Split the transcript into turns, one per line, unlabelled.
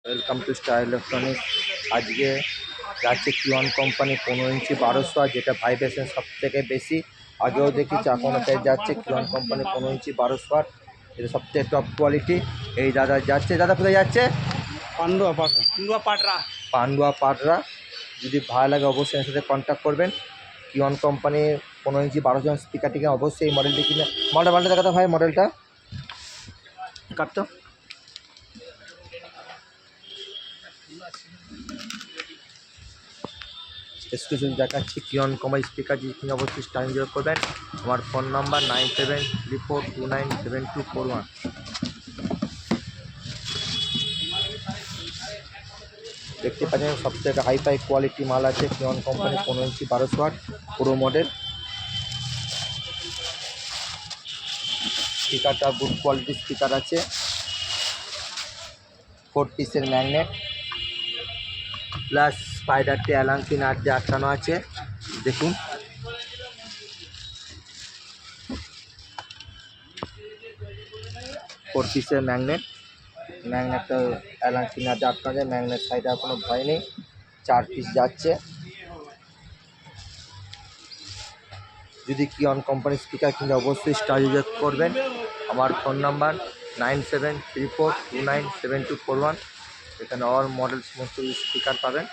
Welcome to star electronics. আজকে যাচ্ছে কিওয়ান company 15 ইঞ্চি 1200, যেটা ভাইব্রেশন সব থেকে বেশি। আগেও দেখেছি, এখনও যাচ্ছে কিওয়ান কোম্পানি 15 ইঞ্চি 1200, এটা সবথেকে টপ কোয়ালিটি। এই দাদা যাচ্ছে, দাদা কোথায় যাচ্ছে? পান্ডুয়া পাটরা। যদি ভালো লাগে অবশ্যই এর সাথে কন্ট্যাক্ট করবেন। কিওয়ান কোম্পানির 15 ইঞ্চি 1200 স্পিকারটিকে অবশ্যই এই মডেলটি কিনে। মডেলটা দেখাতো ভাই, মডেলটা কাটতো। স্পেশাল দেখাচ্ছি কিওয়ান কোম্পানি স্পিকার, যদি কিনে অবশ্যই টাইম যোগ করবেন। আমার ফোন নাম্বার 9734297241। দেখতে পাচ্ছেন সবথেকে হাইফাই কোয়ালিটি মাল আছে কিওয়ান কোম্পানি 15 ইঞ্চি 1200 পুরো মডেল। স্পিকারটা গুড কোয়ালিটির স্পিকার আছে। 4 পিসের ম্যাগনেট প্লাস স্পাইডারটি অ্যালাঙ্কি নাট দিয়ে আটকানো আছে। দেখুন, ফোর পিসের ম্যাগনেটটা অ্যালাঙ্কি নাট দিয়ে আটকানো যায়। ম্যাগনেট সাইডে কোনো ভয় নেই। 4 পিস যাচ্ছে। যদি কিওয়ান কোম্পানি স্পিকার কিনলে অবশ্যই স্টার ইউজ করবেন। আমার ফোন নাম্বার 9734297241। এখানে অল মডেল সমস্ত স্পিকার পাবেন।